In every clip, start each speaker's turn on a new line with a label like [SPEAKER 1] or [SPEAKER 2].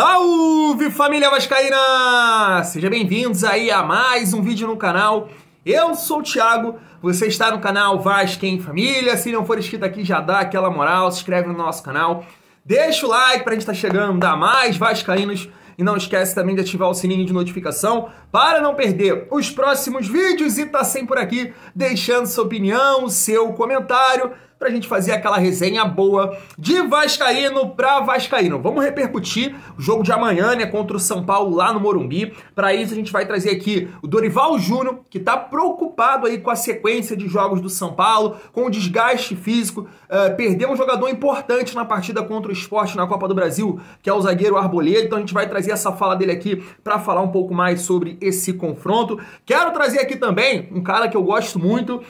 [SPEAKER 1] Salve, família vascaína! Sejam bem-vindos aí a mais um vídeo no canal. Eu sou o Thiago, você está no canal Vasco em Família. Se não for inscrito aqui, já dá aquela moral, se inscreve no nosso canal. Deixa o like pra gente estar chegando a mais vascaínos. E não esquece também de ativar o sininho de notificação para não perder os próximos vídeos e tá sempre por aqui deixando sua opinião, seu comentário, pra gente fazer aquela resenha boa de vascaíno pra vascaíno. Vamos repercutir o jogo de amanhã, né, contra o São Paulo lá no Morumbi. Para isso a gente vai trazer aqui o Dorival Júnior, que tá preocupado aí com a sequência de jogos do São Paulo, com o desgaste físico. Perdeu um jogador importante na partida contra o Sport na Copa do Brasil, que é o zagueiro Arboleda. Então a gente vai trazer essa fala dele aqui para falar um pouco mais sobre esse confronto. Quero trazer aqui também um cara que eu gosto muito,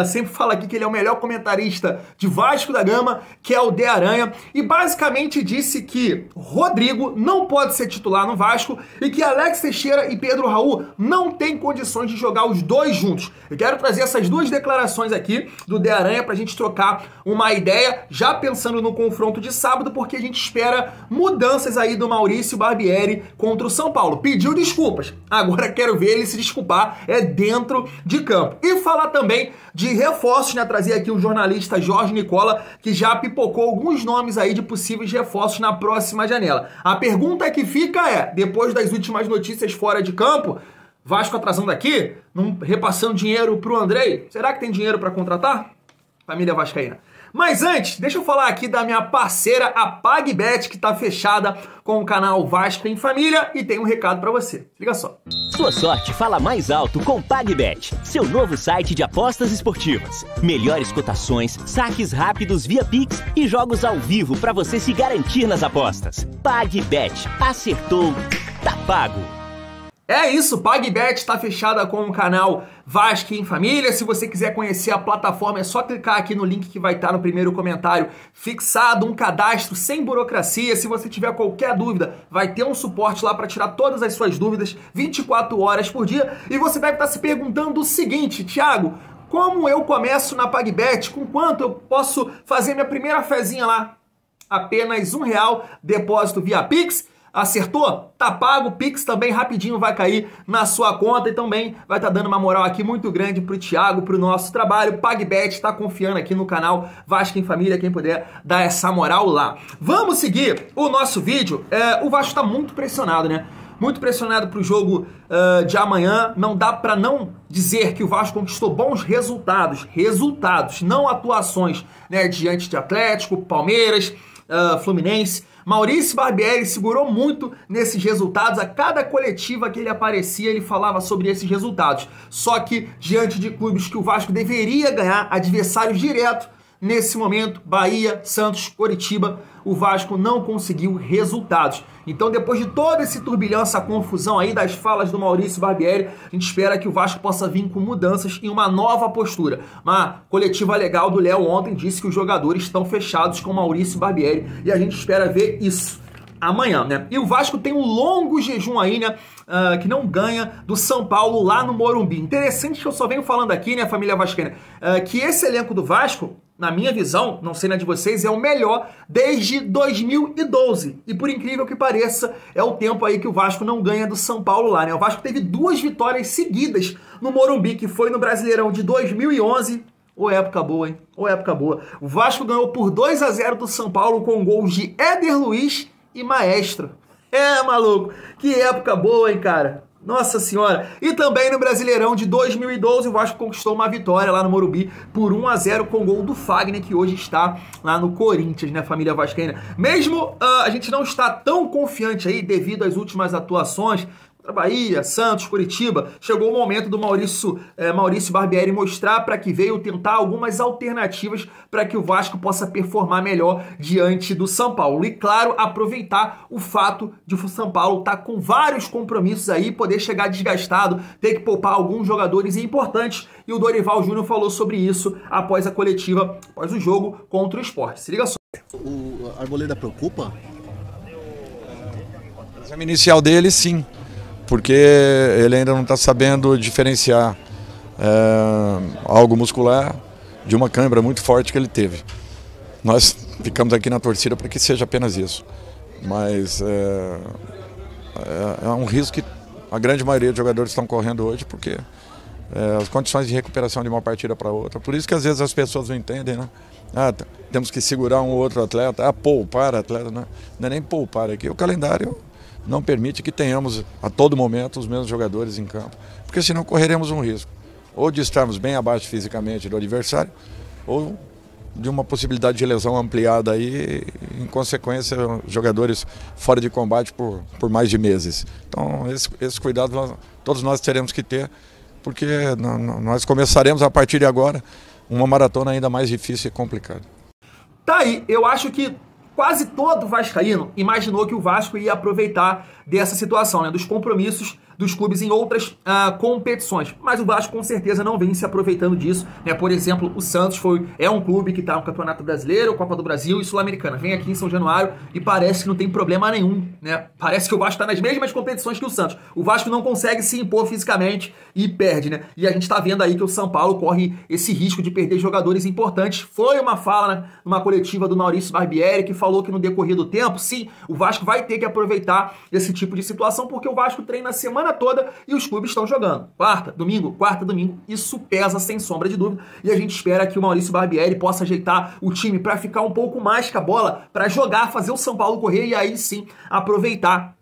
[SPEAKER 1] sempre falo aqui que ele é o melhor comentarista de Vasco da Gama, que é o De Aranha, e basicamente disse que Rodrigo não pode ser titular no Vasco e que Alex Teixeira e Pedro Raul não têm condições de jogar os dois juntos. Eu quero trazer essas duas declarações aqui do De Aranha pra gente trocar uma ideia, já pensando no confronto de sábado, porque a gente espera mudanças aí do Maurício Barbieri contra o São Paulo. Pediu desculpas, agora quero ver ele se desculpar dentro de campo. E falar também de reforços, né? Trazer aqui o jornalista Jorge Nicola, que já pipocou alguns nomes aí de possíveis reforços na próxima janela. A pergunta que fica é, depois das últimas notícias fora de campo, Vasco atrasando aqui, repassando dinheiro pro Andrei, será que tem dinheiro para contratar? Família vascaína. Mas antes, deixa eu falar aqui da minha parceira, a PagBet, que tá fechada com o canal Vasco em Família e tem um recado pra você. Liga só.
[SPEAKER 2] Sua sorte fala mais alto com PagBet, seu novo site de apostas esportivas. Melhores cotações, saques rápidos via Pix e jogos ao vivo pra você se garantir nas apostas. PagBet, acertou, tá pago.
[SPEAKER 1] É isso, PagBet está fechada com o canal Vasco em Família. Se você quiser conhecer a plataforma, é só clicar aqui no link que vai estar no primeiro comentário fixado, um cadastro sem burocracia. Se você tiver qualquer dúvida, vai ter um suporte lá para tirar todas as suas dúvidas 24 horas por dia. E você deve estar se perguntando o seguinte, Thiago, como eu começo na PagBet? Com quanto eu posso fazer minha primeira fezinha lá? Apenas R$1, depósito via Pix. Acertou? Tá pago, o Pix também rapidinho vai cair na sua conta e também vai estar dando uma moral aqui muito grande pro Thiago, pro nosso trabalho. PagBet tá confiando aqui no canal Vasco em Família, quem puder dar essa moral lá. Vamos seguir o nosso vídeo. O Vasco tá muito pressionado, né? Muito pressionado pro jogo de amanhã. Não dá para não dizer que o Vasco conquistou bons resultados, não atuações, né? Diante de Atlético, Palmeiras, Fluminense. Maurício Barbieri segurou muito nesses resultados. A cada coletiva que ele aparecia, ele falava sobre esses resultados. Só que diante de clubes que o Vasco deveria ganhar, adversários diretos, nesse momento, Bahia, Santos, Coritiba, o Vasco não conseguiu resultados. Então, depois de toda esse turbilhão, essa confusão aí das falas do Maurício Barbieri, a gente espera que o Vasco possa vir com mudanças e uma nova postura. Uma coletiva legal do Léo ontem disse que os jogadores estão fechados com o Maurício Barbieri e a gente espera ver isso amanhã, né? E o Vasco tem um longo jejum aí, né? Que não ganha do São Paulo lá no Morumbi. Interessante que eu só venho falando aqui, né, família vascaína, que esse elenco do Vasco, na minha visão, não sei na de vocês, é o melhor desde 2012. E por incrível que pareça, é o tempo aí que o Vasco não ganha do São Paulo lá, né? O Vasco teve 2 vitórias seguidas no Morumbi, que foi no Brasileirão de 2011. Ô época boa, hein? Ô época boa. O Vasco ganhou por 2-0 do São Paulo com gols de Éder Luiz e Maestro. Maluco, que época boa, hein, cara? Nossa senhora. E também no Brasileirão de 2012, o Vasco conquistou uma vitória lá no Morumbi por 1-0 com gol do Fagner, que hoje está lá no Corinthians, né, família vascaína. Mesmo a gente não está tão confiante aí devido às últimas atuações, Bahia, Santos, Coritiba, chegou o momento do Maurício Barbieri mostrar para que veio tentar algumas alternativas para que o Vasco possa performar melhor diante do São Paulo. E claro, aproveitar o fato de o São Paulo estar com vários compromissos aí, poder chegar desgastado, ter que poupar alguns jogadores importantes. E o Dorival Júnior falou sobre isso após a coletiva, após o jogo contra o Sport. Se liga só.
[SPEAKER 3] O Arboleda preocupa?
[SPEAKER 4] O exame inicial dele, sim. Porque ele ainda não está sabendo diferenciar algo muscular de uma câimbra muito forte que ele teve. Nós ficamos aqui na torcida para que seja apenas isso. Mas é um risco que a grande maioria dos jogadores estão correndo hoje, porque as condições de recuperação de uma partida para outra. Por isso que às vezes as pessoas não entendem, né? Temos que segurar um ou outro atleta, poupar atleta, né? Não é nem poupar aqui. O calendário não permite que tenhamos a todo momento os mesmos jogadores em campo, porque senão correremos um risco, ou de estarmos bem abaixo fisicamente do adversário, ou de uma possibilidade de lesão ampliada aí, em consequência, jogadores fora de combate por mais de meses. Então, esse cuidado todos nós teremos que ter, porque nós começaremos a partir de agora uma maratona ainda mais difícil e complicada.
[SPEAKER 1] Tá aí, eu acho que quase todo vascaíno imaginou que o Vasco ia aproveitar dessa situação, né, dos compromissos dos clubes em outras competições. Mas o Vasco com certeza não vem se aproveitando disso, né? Por exemplo, o Santos é um clube que está no Campeonato Brasileiro, Copa do Brasil e Sul-Americana. Vem aqui em São Januário e parece que não tem problema nenhum, né? Parece que o Vasco está nas mesmas competições que o Santos. O Vasco não consegue se impor fisicamente e perde, né? E a gente está vendo aí que o São Paulo corre esse risco de perder jogadores importantes. Foi uma fala, né, numa coletiva do Maurício Barbieri, que falou que no decorrer do tempo, sim, o Vasco vai ter que aproveitar esse tipo de situação, porque o Vasco treina a semana toda e os clubes estão jogando. Quarta, domingo, isso pesa sem sombra de dúvida, e a gente espera que o Maurício Barbieri possa ajeitar o time para ficar um pouco mais com a bola, para jogar, fazer o São Paulo correr e aí sim aproveitar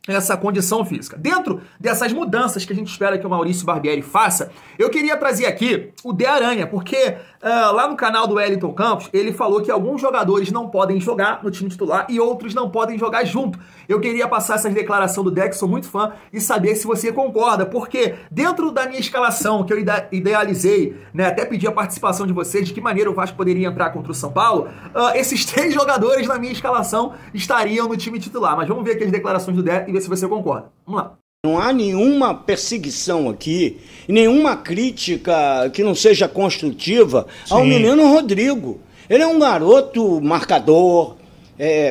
[SPEAKER 1] essa condição física. Dentro dessas mudanças que a gente espera que o Maurício Barbieri faça, eu queria trazer aqui o De Aranha, porque lá no canal do Wellington Campos, ele falou que alguns jogadores não podem jogar no time titular e outros não podem jogar junto. Eu queria passar essa declaração do Deck, sou muito fã, e saber se você concorda, porque dentro da minha escalação, que eu idealizei, né, até pedi a participação de vocês, de que maneira o Vasco poderia entrar contra o São Paulo, esses 3 jogadores na minha escalação estariam no time titular. Mas vamos ver aqui as declarações do Deck e ver se você concorda. Vamos lá.
[SPEAKER 5] Não há nenhuma perseguição aqui, nenhuma crítica que não seja construtiva ao menino Rodrigo. Ele é um garoto marcador,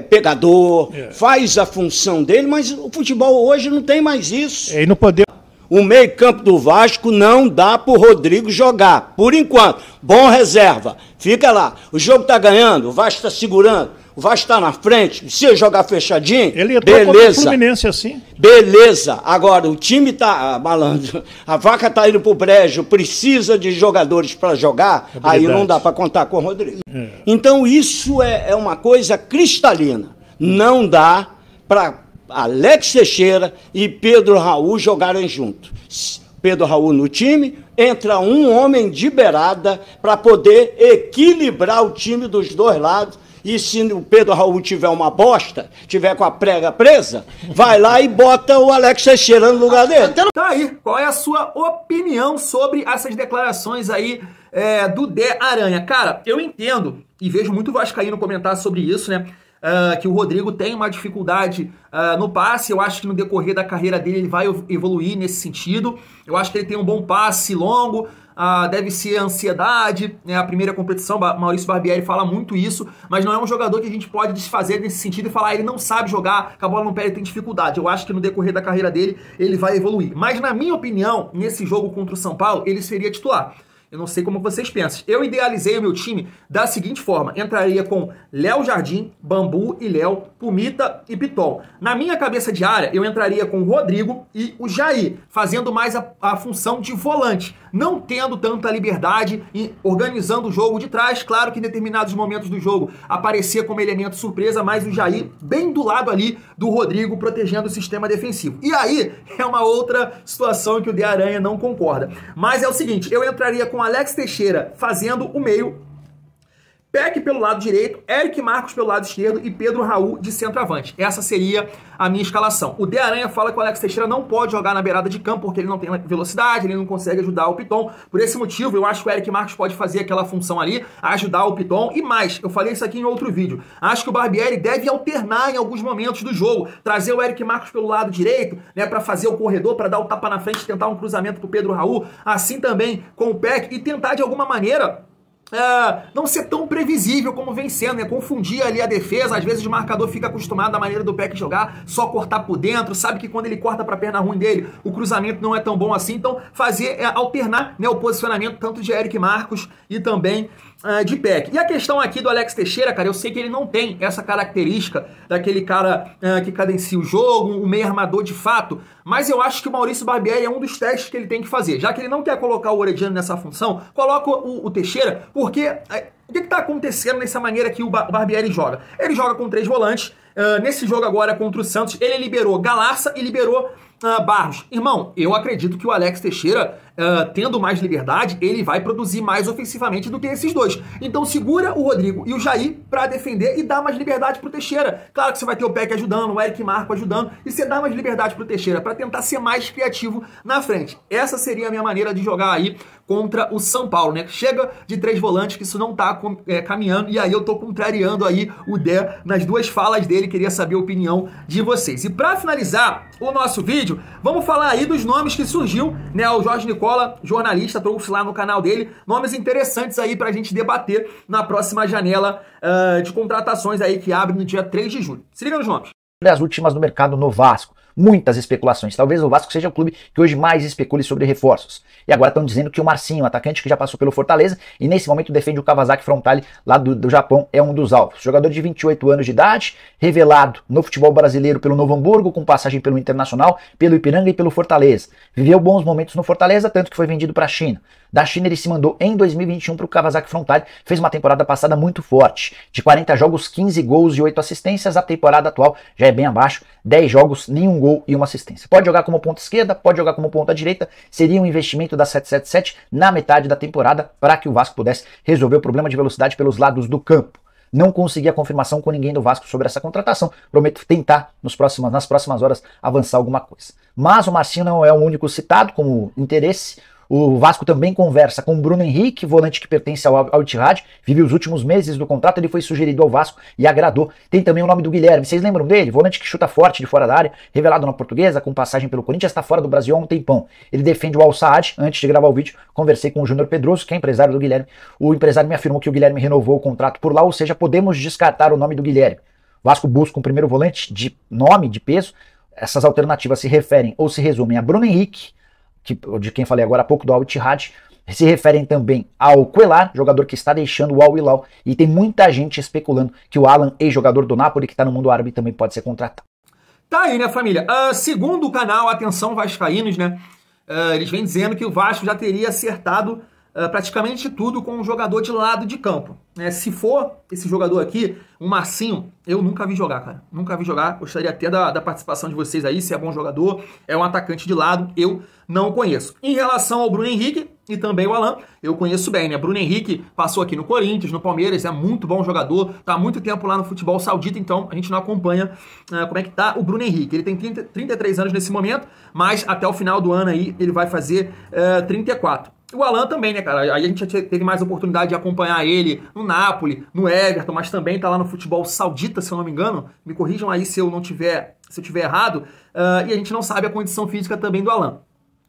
[SPEAKER 5] pegador, faz a função dele, mas o futebol hoje não tem mais isso.
[SPEAKER 6] E não poder...
[SPEAKER 5] O meio-campo do Vasco não dá para o Rodrigo jogar, por enquanto. Bom reserva, fica lá. O jogo está ganhando, o Vasco está segurando, o Vasco está na frente. Se jogar fechadinho,
[SPEAKER 6] ele entrou contra o Fluminense assim.
[SPEAKER 5] Beleza. Agora, o time está malandro, a vaca está indo para o brejo, precisa de jogadores para jogar, aí não dá para contar com o Rodrigo. Então, isso é uma coisa cristalina. Não dá para Alex Teixeira e Pedro Raul jogarem juntos. Pedro Raul no time, entra um homem de beirada para poder equilibrar o time dos dois lados. E se o Pedro Raul tiver uma bosta, tiver com a prega presa, vai lá e bota o Alex Teixeira no lugar dele.
[SPEAKER 1] Tá aí, qual é a sua opinião sobre essas declarações aí do De Aranha? Cara, eu entendo e vejo muito vascaíno comentar sobre isso, né? Que o Rodrigo tem uma dificuldade no passe. Eu acho que no decorrer da carreira dele ele vai evoluir nesse sentido. Eu acho que ele tem um bom passe longo, deve ser ansiedade, né? A primeira competição, Maurício Barbieri fala muito isso, mas não é um jogador que a gente pode desfazer nesse sentido e falar ele não sabe jogar, que a bola no pé ele tem dificuldade. Eu acho que no decorrer da carreira dele ele vai evoluir. Mas na minha opinião, nesse jogo contra o São Paulo, ele seria titular. Eu não sei como vocês pensam. Eu idealizei o meu time da seguinte forma. Entraria com Léo Jardim, Bambu e Léo, Pumita e Piton. Na minha cabeça de área, eu entraria com o Rodrigo e o Jair, fazendo mais a função de volante. Não tendo tanta liberdade e organizando o jogo de trás. Claro que em determinados momentos do jogo aparecia como elemento surpresa, mas o Jair bem do lado ali do Rodrigo, protegendo o sistema defensivo. E aí é uma outra situação que o De Aranha não concorda. Mas é o seguinte, eu entraria com Alex Teixeira fazendo o meio, Peck pelo lado direito, Eric Marcos pelo lado esquerdo e Pedro Raul de centroavante. Essa seria a minha escalação. O De Aranha fala que o Alex Teixeira não pode jogar na beirada de campo porque ele não tem velocidade, ele não consegue ajudar o Piton. Por esse motivo, eu acho que o Eric Marcos pode fazer aquela função ali, ajudar o Piton. E mais, eu falei isso aqui em outro vídeo, acho que o Barbieri deve alternar em alguns momentos do jogo, trazer o Eric Marcos pelo lado direito, né, para fazer o corredor, para dar o tapa na frente, tentar um cruzamento pro Pedro Raul, assim também com o Peck, e tentar de alguma maneira não ser tão previsível como vem sendo, né? Confundir ali a defesa, às vezes o marcador fica acostumado à maneira do Peck jogar, só cortar por dentro, sabe que quando ele corta pra perna ruim dele, o cruzamento não é tão bom assim, então fazer, alternar, né, o posicionamento tanto de Eric Marcos e também de Peck. E a questão aqui do Alex Teixeira, cara, eu sei que ele não tem essa característica daquele cara que cadencia o jogo, um meio armador de fato, mas eu acho que o Maurício Barbieri é um dos testes que ele tem que fazer. Já que ele não quer colocar o Orediano nessa função, coloca o Teixeira, porque o que está acontecendo nessa maneira que o Barbieri joga? Ele joga com 3 volantes, nesse jogo agora contra o Santos, ele liberou Galarça e liberou Barros. Irmão, eu acredito que o Alex Teixeira, tendo mais liberdade, ele vai produzir mais ofensivamente do que esses dois. Então segura o Rodrigo e o Jair para defender e dá mais liberdade pro Teixeira. Claro que você vai ter o Peck ajudando, o Eric Marco ajudando, e você dá mais liberdade pro Teixeira para tentar ser mais criativo na frente. Essa seria a minha maneira de jogar aí contra o São Paulo, né? Chega de 3 volantes, que isso não tá caminhando, e aí eu tô contrariando aí o Dé nas duas falas dele, queria saber a opinião de vocês. E para finalizar o nosso vídeo, vamos falar aí dos nomes que surgiu, né? O Jorge Nicola, jornalista, trouxe lá no canal dele, nomes interessantes aí pra gente debater na próxima janela de contratações aí que abre no dia 3 de julho. Se liga nos nomes.
[SPEAKER 7] As últimas no mercado no Vasco. Muitas especulações. Talvez o Vasco seja o clube que hoje mais especule sobre reforços. E agora estão dizendo que o Marcinho, atacante que já passou pelo Fortaleza e nesse momento defende o Kawasaki Frontale lá do Japão, é um dos alvos. Jogador de 28 anos de idade, revelado no futebol brasileiro pelo Novo Hamburgo, com passagem pelo Internacional, pelo Ipiranga e pelo Fortaleza. Viveu bons momentos no Fortaleza, tanto que foi vendido para a China. Da China ele se mandou em 2021 para o Kawasaki Frontale, fez uma temporada passada muito forte. De 40 jogos, 15 gols e 8 assistências, a temporada atual já é bem abaixo, 10 jogos, nenhum gol e uma assistência. Pode jogar como ponta esquerda, pode jogar como ponta direita, seria um investimento da 777 na metade da temporada para que o Vasco pudesse resolver o problema de velocidade pelos lados do campo. Não consegui a confirmação com ninguém do Vasco sobre essa contratação, prometo tentar nas próximas horas avançar alguma coisa. Mas o Marcinho não é o único citado como interesse. O Vasco também conversa com o Bruno Henrique, volante que pertence ao Ittihad, vive os últimos meses do contrato, ele foi sugerido ao Vasco e agradou. Tem também o nome do Guilherme, vocês lembram dele? Volante que chuta forte de fora da área, revelado na Portuguesa, com passagem pelo Corinthians, está fora do Brasil há um tempão. Ele defende o Al Saad. Antes de gravar o vídeo, conversei com o Júnior Pedroso, que é empresário do Guilherme. O empresário me afirmou que o Guilherme renovou o contrato por lá, ou seja, podemos descartar o nome do Guilherme. O Vasco busca um primeiro volante de nome, de peso. Essas alternativas se referem ou se resumem a Bruno Henrique, de quem falei agora há pouco, do Al Ittihad, se referem também ao Cuellar, jogador que está deixando o Al Hilal, e tem muita gente especulando que o Alan, ex-jogador do Napoli, que está no mundo árabe, também pode ser contratado.
[SPEAKER 1] Tá aí, né, família? Segundo o canal Atenção Vascaínos, né, eles vêm dizendo que o Vasco já teria acertado praticamente tudo com um jogador de lado de campo. Se for esse jogador aqui, o Marcinho, eu nunca vi jogar, cara. Nunca vi jogar. Gostaria até da participação de vocês aí, se é bom jogador, é um atacante de lado, eu não conheço. Em relação ao Bruno Henrique e também o Alan, eu conheço bem, né? Bruno Henrique passou aqui no Corinthians, no Palmeiras, é muito bom jogador, tá há muito tempo lá no futebol saudita, então a gente não acompanha como é que tá o Bruno Henrique. Ele tem 33 anos nesse momento, mas até o final do ano aí ele vai fazer 34. O Alan também, né, cara? Aí a gente já teve mais oportunidade de acompanhar ele no Napoli, no Everton, mas também tá lá no futebol saudita, se eu não me engano. Me corrijam aí se eu tiver errado. E a gente não sabe a condição física também do Alan.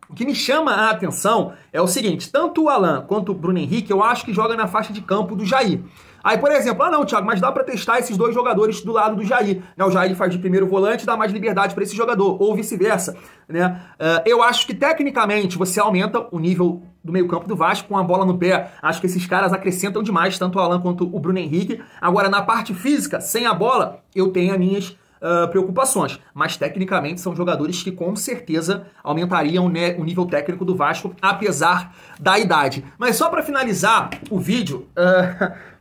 [SPEAKER 1] O que me chama a atenção é o seguinte, tanto o Alan quanto o Bruno Henrique, eu acho que joga na faixa de campo do Jair. Aí, por exemplo, não, Thiago, mas dá pra testar esses dois jogadores do lado do Jair. Né? O Jair faz de primeiro volante e dá mais liberdade para esse jogador, ou vice-versa. Né? Eu acho que, tecnicamente, você aumenta o nível do meio-campo do Vasco com a bola no pé. Acho que esses caras acrescentam demais, tanto o Alan quanto o Bruno Henrique. Agora, na parte física, sem a bola, eu tenho as minhas preocupações, mas tecnicamente são jogadores que com certeza aumentariam, né, o nível técnico do Vasco, apesar da idade. Mas só para finalizar o vídeo,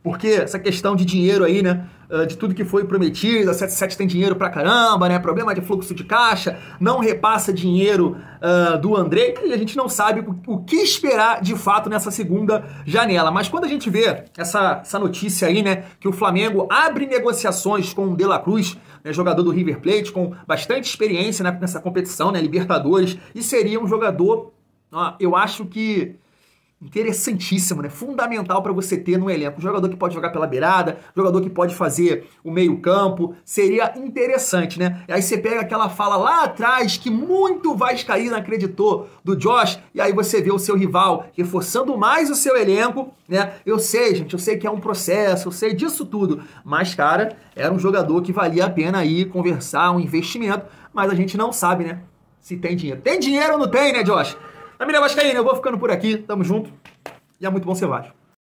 [SPEAKER 1] porque essa questão de dinheiro aí, né, de tudo que foi prometido, a 77 tem dinheiro pra caramba, né, problema de fluxo de caixa, não repassa dinheiro do André, e a gente não sabe o que esperar de fato nessa segunda janela. Mas quando a gente vê essa notícia aí, né, que o Flamengo abre negociações com o De La Cruz, né, jogador do River Plate, com bastante experiência, né, nessa competição, né, Libertadores, e seria um jogador, eu acho que interessantíssimo, né? Fundamental para você ter no elenco. Um jogador que pode jogar pela beirada, jogador que pode fazer o meio-campo, seria interessante, né? E aí você pega aquela fala lá atrás que muito vascaíno acreditou do Josh, e aí você vê o seu rival reforçando mais o seu elenco, né? Eu sei, gente, eu sei que é um processo, eu sei disso tudo, mas, cara, era um jogador que valia a pena aí conversar, um investimento, mas a gente não sabe, né? Se tem dinheiro. Tem dinheiro ou não tem, né, Josh? Família vascaína, eu vou ficando por aqui. Tamo junto. E é muito bom ser Vasco.